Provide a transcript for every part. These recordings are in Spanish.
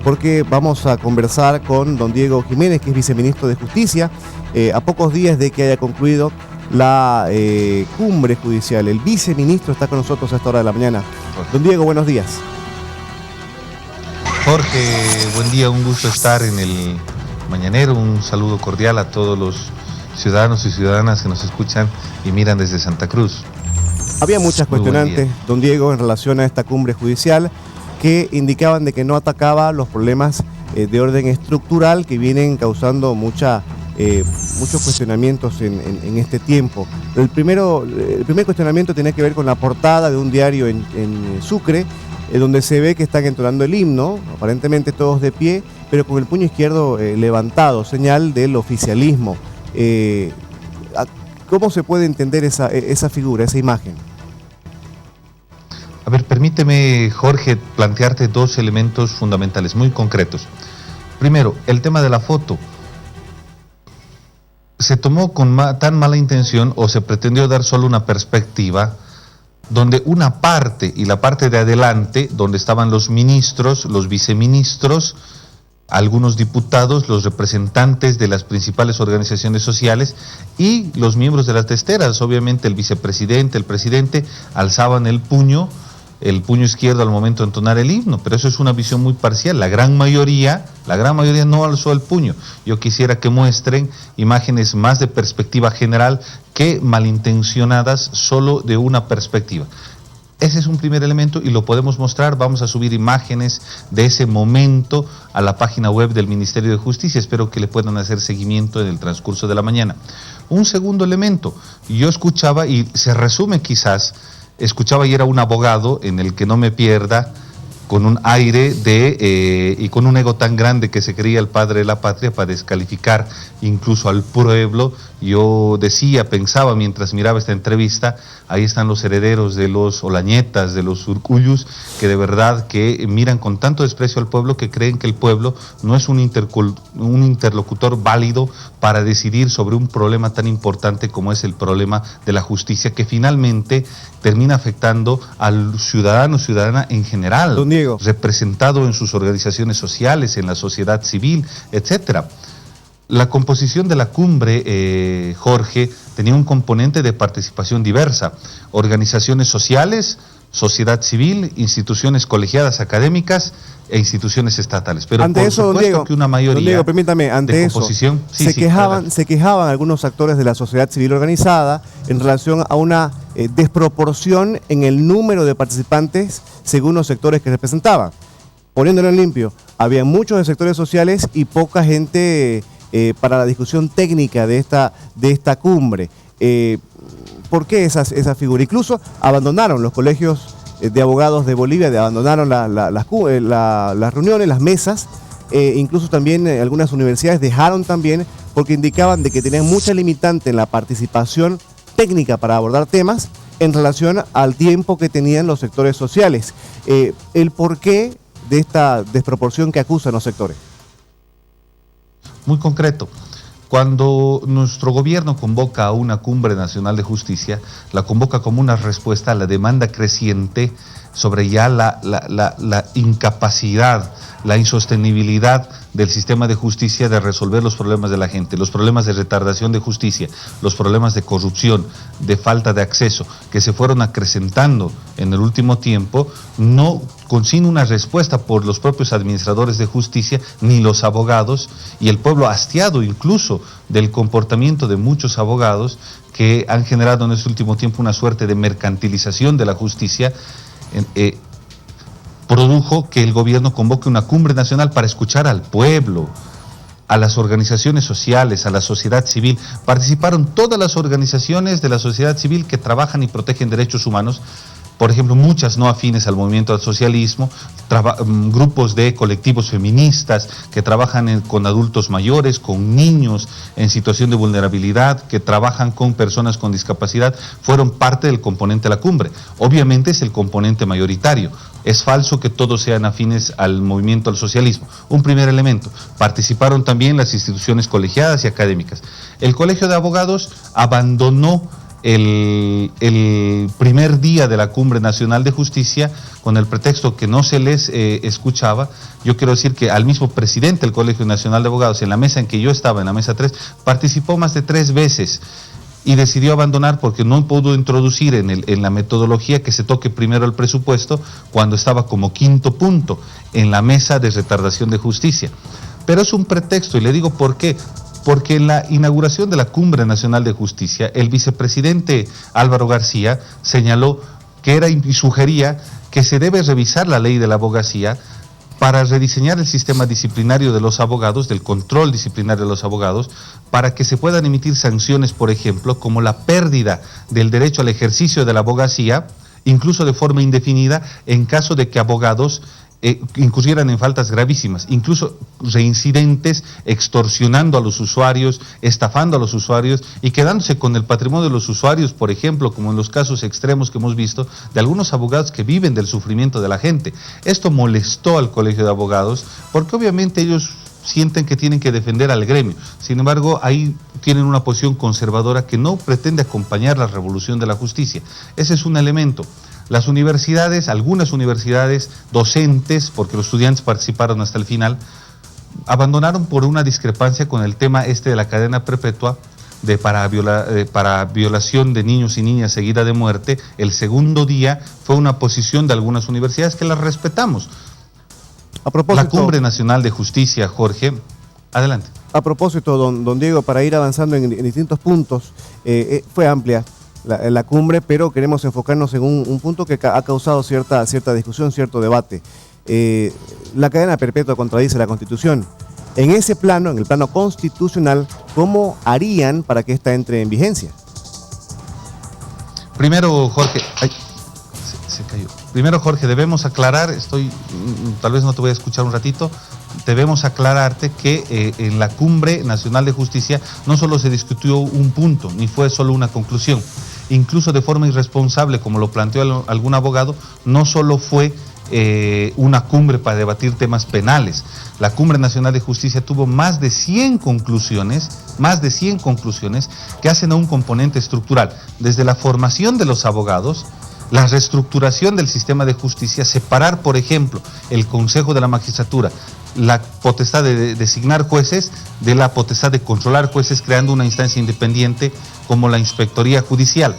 porque vamos a conversar con don Diego Jiménez, que es viceministro de Justicia, a pocos días de que haya concluido la cumbre judicial. El viceministro está con nosotros a esta hora de la mañana. Don Diego, buenos días. Jorge, buen día, un gusto estar en el Mañanero, un saludo cordial a todos los ciudadanos y ciudadanas que nos escuchan y miran desde Santa Cruz. Había muchas cuestionantes, don Diego, en relación a esta cumbre judicial, que indicaban de que no atacaba los problemas de orden estructural que vienen causando muchos cuestionamientos en este tiempo. El primer cuestionamiento tiene que ver con la portada de un diario en Sucre, donde se ve que están entonando el himno, aparentemente todos de pie, pero con el puño izquierdo levantado, señal del oficialismo. ¿Cómo se puede entender esa figura, esa imagen? A ver, permíteme, Jorge, plantearte dos elementos fundamentales, muy concretos. Primero, el tema de la foto. Se tomó con tan mala intención o se pretendió dar solo una perspectiva donde una parte y la parte de adelante, donde estaban los ministros, los viceministros, algunos diputados, los representantes de las principales organizaciones sociales y los miembros de las testeras, obviamente el vicepresidente, el presidente, alzaban el puño izquierdo al momento de entonar el himno, pero eso es una visión muy parcial. La gran mayoría no alzó el puño. Yo quisiera que muestren imágenes más de perspectiva general que malintencionadas solo de una perspectiva. Ese es un primer elemento y lo podemos mostrar. Vamos a subir imágenes de ese momento a la página web del Ministerio de Justicia. Espero que le puedan hacer seguimiento en el transcurso de la mañana. Un segundo elemento, yo escuchaba y se resume quizás. Escuchaba y era un abogado en el que no me pierda, con un aire y con un ego tan grande que se creía el padre de la patria para descalificar incluso al pueblo. Yo pensaba mientras miraba esta entrevista, ahí están los herederos de los Olañetas, de los Urcullus, que de verdad que miran con tanto desprecio al pueblo que creen que el pueblo no es un interlocutor válido para decidir sobre un problema tan importante como es el problema de la justicia, que finalmente termina afectando al ciudadana en general, don Diego, representado en sus organizaciones sociales, en la sociedad civil, etcétera. La composición de la cumbre, Jorge, tenía un componente de participación diversa: organizaciones sociales, sociedad civil, instituciones colegiadas académicas e instituciones estatales. Pero ante por eso, supuesto, don Diego, que una mayoría, don Diego, permítame, ante de eso, composición, se quejaban algunos actores de la sociedad civil organizada en relación a una desproporción en el número de participantes según los sectores que representaban. Poniéndolo en limpio, había muchos de sectores sociales y poca gente para la discusión técnica de esta cumbre. ¿Por qué esa figura? Incluso abandonaron los colegios de abogados de Bolivia, abandonaron las reuniones, las mesas, incluso también algunas universidades dejaron también, porque indicaban de que tenían mucha limitante en la participación técnica para abordar temas en relación al tiempo que tenían los sectores sociales. ¿El porqué de esta desproporción que acusan los sectores? Muy concreto. Cuando nuestro gobierno convoca a una cumbre nacional de justicia, la convoca como una respuesta a la demanda creciente sobre ya la incapacidad, la insostenibilidad del sistema de justicia de resolver los problemas de la gente, los problemas de retardación de justicia, los problemas de corrupción, de falta de acceso, que se fueron acrecentando en el último tiempo, sin una respuesta por los propios administradores de justicia, ni los abogados, y el pueblo hastiado incluso del comportamiento de muchos abogados que han generado en este último tiempo una suerte de mercantilización de la justicia. Produjo que el gobierno convoque una cumbre nacional para escuchar al pueblo, a las organizaciones sociales, a la sociedad civil. Participaron todas las organizaciones de la sociedad civil que trabajan y protegen derechos humanos, por ejemplo, muchas no afines al movimiento al socialismo, grupos de colectivos feministas que trabajan con adultos mayores, con niños en situación de vulnerabilidad, que trabajan con personas con discapacidad, fueron parte del componente de la cumbre. Obviamente es el componente mayoritario. Es falso que todos sean afines al movimiento al socialismo. Un primer elemento. Participaron también las instituciones colegiadas y académicas. El Colegio de Abogados abandonó el primer día de la Cumbre Nacional de Justicia, con el pretexto que no se les escuchaba. Yo quiero decir que al mismo presidente del Colegio Nacional de Abogados, en la mesa en que yo estaba, en la mesa 3, participó más de 3 veces y decidió abandonar porque no pudo introducir en la metodología que se toque primero el presupuesto cuando estaba como 5º punto en la mesa de retardación de justicia. Pero es un pretexto, y le digo por qué. Porque en la inauguración de la Cumbre Nacional de Justicia, el vicepresidente Álvaro García señaló que era y sugería que se debe revisar la ley de la abogacía para rediseñar el sistema disciplinario de los abogados, del control disciplinario de los abogados, para que se puedan emitir sanciones, por ejemplo, como la pérdida del derecho al ejercicio de la abogacía, incluso de forma indefinida, en caso de que abogados incurrieran en faltas gravísimas, incluso reincidentes, extorsionando a los usuarios, estafando a los usuarios y quedándose con el patrimonio de los usuarios, por ejemplo, como en los casos extremos que hemos visto, de algunos abogados que viven del sufrimiento de la gente. Esto molestó al Colegio de Abogados, porque obviamente ellos sienten que tienen que defender al gremio. Sin embargo, ahí tienen una posición conservadora que no pretende acompañar la revolución de la justicia. Ese es un elemento. Las universidades, algunas universidades docentes, porque los estudiantes participaron hasta el final, abandonaron por una discrepancia con el tema de la cadena perpetua para violación de niños y niñas seguida de muerte. El segundo día fue una posición de algunas universidades que las respetamos. A propósito, la Cumbre Nacional de Justicia, Jorge, adelante. A propósito, don Diego, para ir avanzando en distintos puntos, fue amplia la cumbre, pero queremos enfocarnos en un punto que ha causado cierta discusión, cierto debate. La cadena perpetua contradice la Constitución. En ese plano, en el plano constitucional, ¿cómo harían para que esta entre en vigencia? Primero, Jorge, se cayó. Primero, Jorge, debemos aclarar, tal vez no te voy a escuchar un ratito, debemos aclararte que en la Cumbre Nacional de Justicia no solo se discutió un punto, ni fue solo una conclusión. Incluso de forma irresponsable, como lo planteó algún abogado, no solo fue una cumbre para debatir temas penales. La Cumbre Nacional de Justicia tuvo más de 100 conclusiones que hacen a un componente estructural, desde la formación de los abogados, la reestructuración del sistema de justicia, separar, por ejemplo, el Consejo de la Magistratura, la potestad de designar jueces de la potestad de controlar jueces, creando una instancia independiente como la Inspectoría Judicial.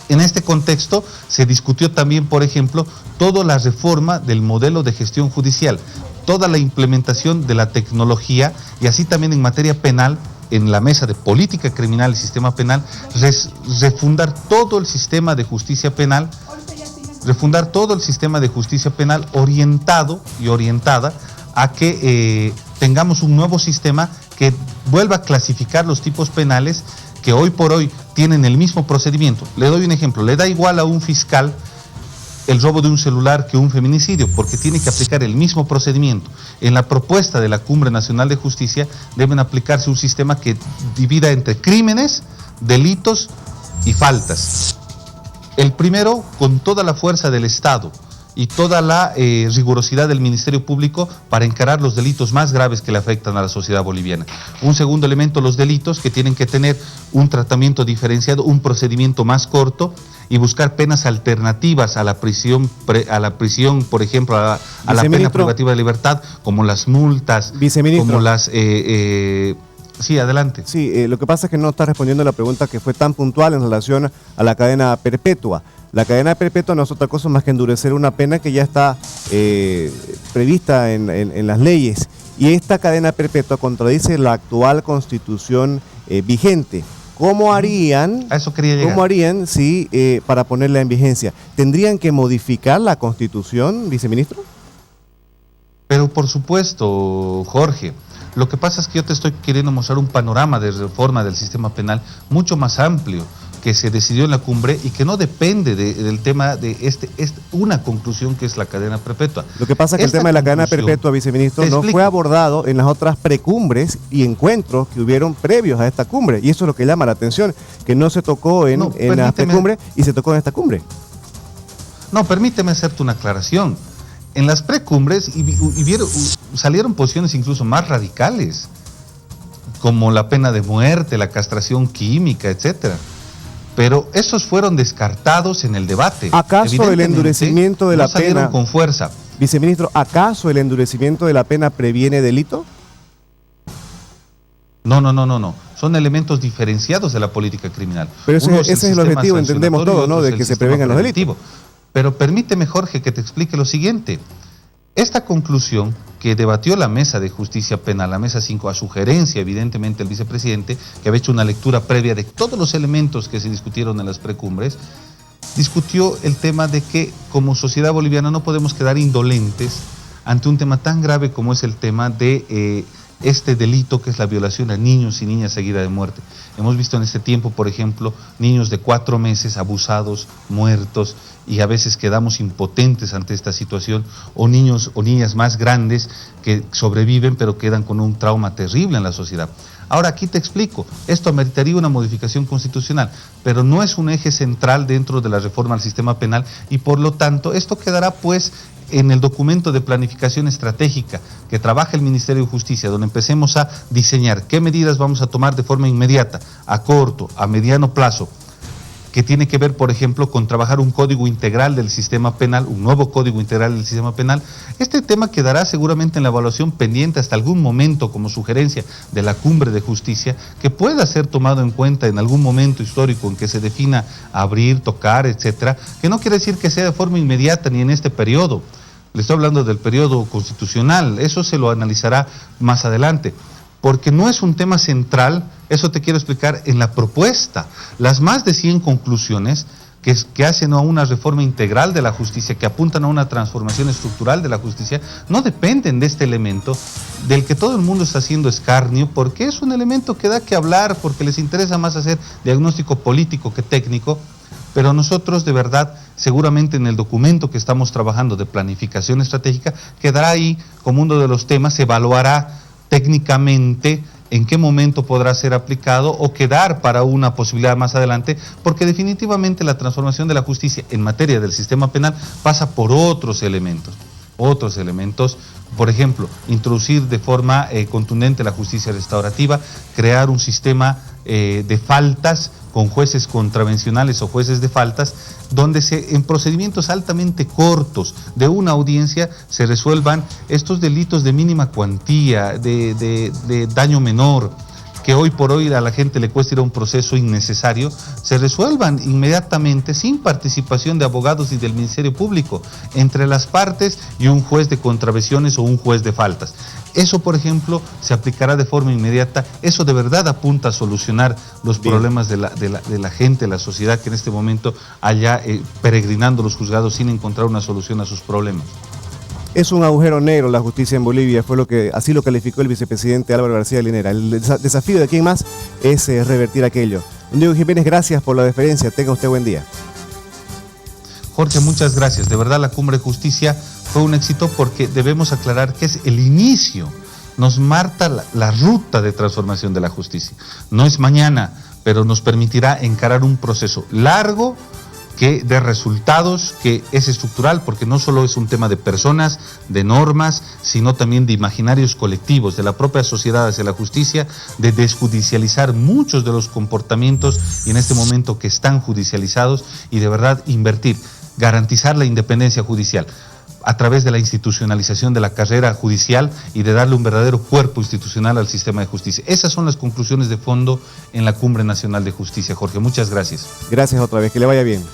En este contexto se discutió también, por ejemplo, toda la reforma del modelo de gestión judicial, toda la implementación de la tecnología, y así también en materia penal, en la mesa de política criminal y sistema penal, refundar todo el sistema de justicia penal, orientado y orientada a que tengamos un nuevo sistema que vuelva a clasificar los tipos penales que hoy por hoy tienen el mismo procedimiento. Le doy un ejemplo: le da igual a un fiscal el robo de un celular que un feminicidio, porque tiene que aplicar el mismo procedimiento. En la propuesta de la Cumbre Nacional de Justicia deben aplicarse un sistema que divida entre crímenes, delitos y faltas. El primero, con toda la fuerza del Estado y toda la rigurosidad del Ministerio Público para encarar los delitos más graves que le afectan a la sociedad boliviana. Un segundo elemento, los delitos que tienen que tener un tratamiento diferenciado, un procedimiento más corto, y buscar penas alternativas a la prisión, por ejemplo, a la pena privativa de libertad, como las multas, como las... Sí, adelante. Sí, lo que pasa es que no está respondiendo a la pregunta que fue tan puntual en relación a la cadena perpetua. La cadena perpetua no es otra cosa más que endurecer una pena que ya está prevista en las leyes. Y esta cadena perpetua contradice la actual Constitución vigente. ¿Cómo harían, para ponerla en vigencia? ¿Tendrían que modificar la Constitución, viceministro? Pero por supuesto, Jorge. Lo que pasa es que yo te estoy queriendo mostrar un panorama de reforma del sistema penal mucho más amplio, que se decidió en la cumbre y que no depende del tema de una conclusión que es la cadena perpetua. Lo que pasa es que el tema de la cadena perpetua, viceministro, no fue abordado en las otras precumbres y encuentros que hubieron previos a esta cumbre. Y eso es lo que llama la atención, que no se tocó en la precumbre y se tocó en esta cumbre. No, permíteme hacerte una aclaración. En las precumbres salieron posiciones incluso más radicales, como la pena de muerte, la castración química, etcétera. pero esos fueron descartados en el debate. ¿Acaso el endurecimiento de la pena con fuerza? Viceministro, ¿acaso el endurecimiento de la pena previene delito? No. Son elementos diferenciados de la política criminal. Pero ese es el objetivo, entendemos todos, ¿no? De que se prevengan los delitos. Pero permíteme, Jorge, que te explique lo siguiente. Esta conclusión que debatió la Mesa de Justicia Penal, la Mesa 5, a sugerencia, evidentemente, del vicepresidente, que había hecho una lectura previa de todos los elementos que se discutieron en las precumbres, discutió el tema de que como sociedad boliviana no podemos quedar indolentes ante un tema tan grave como es el tema de este delito que es la violación a niños y niñas seguida de muerte. Hemos visto en este tiempo, por ejemplo, niños de 4 meses abusados, muertos, y a veces quedamos impotentes ante esta situación, o niños o niñas más grandes que sobreviven pero quedan con un trauma terrible en la sociedad. Ahora aquí te explico, esto ameritaría una modificación constitucional, pero no es un eje central dentro de la reforma al sistema penal y por lo tanto esto quedará pues en el documento de planificación estratégica que trabaja el Ministerio de Justicia, donde empecemos a diseñar qué medidas vamos a tomar de forma inmediata, a corto, a mediano plazo, que tiene que ver, por ejemplo, con trabajar un código integral del sistema penal, un nuevo código integral del sistema penal. Este tema quedará seguramente en la evaluación pendiente hasta algún momento como sugerencia de la Cumbre de Justicia, que pueda ser tomado en cuenta en algún momento histórico en que se defina abrir, tocar, etcétera, que no quiere decir que sea de forma inmediata ni en este periodo. Le estoy hablando del periodo constitucional, eso se lo analizará más adelante, porque no es un tema central, eso te quiero explicar en la propuesta. Las más de 100 conclusiones que hacen a una reforma integral de la justicia, que apuntan a una transformación estructural de la justicia, no dependen de este elemento del que todo el mundo está haciendo escarnio, porque es un elemento que da que hablar, porque les interesa más hacer diagnóstico político que técnico. Pero nosotros de verdad, seguramente en el documento que estamos trabajando de planificación estratégica, quedará ahí como uno de los temas, se evaluará técnicamente en qué momento podrá ser aplicado o quedar para una posibilidad más adelante, porque definitivamente la transformación de la justicia en materia del sistema penal pasa por otros elementos, por ejemplo, introducir de forma contundente la justicia restaurativa, crear un sistema de faltas con jueces contravencionales o jueces de faltas, donde en procedimientos altamente cortos de una audiencia se resuelvan estos delitos de mínima cuantía, de daño menor, que hoy por hoy a la gente le cuesta ir a un proceso innecesario, se resuelvan inmediatamente sin participación de abogados y del Ministerio Público, entre las partes y un juez de contravenciones o un juez de faltas. Eso, por ejemplo, se aplicará de forma inmediata. Eso de verdad apunta a solucionar los problemas de la gente, de la sociedad que en este momento haya peregrinando los juzgados sin encontrar una solución a sus problemas. Es un agujero negro la justicia en Bolivia, así lo calificó el vicepresidente Álvaro García Linera. El desafío de quién más es revertir aquello. Don Diego Jiménez, gracias por la deferencia. Tenga usted buen día. Jorge, muchas gracias. De verdad la Cumbre de Justicia fue un éxito porque debemos aclarar que es el inicio, nos marca la ruta de transformación de la justicia. No es mañana, pero nos permitirá encarar un proceso largo, que de resultados, que es estructural, porque no solo es un tema de personas, de normas, sino también de imaginarios colectivos, de la propia sociedad hacia la justicia, de desjudicializar muchos de los comportamientos y en este momento que están judicializados y de verdad invertir, garantizar la independencia judicial a través de la institucionalización de la carrera judicial y de darle un verdadero cuerpo institucional al sistema de justicia. Esas son las conclusiones de fondo en la Cumbre Nacional de Justicia. Jorge, muchas gracias. Gracias otra vez, que le vaya bien.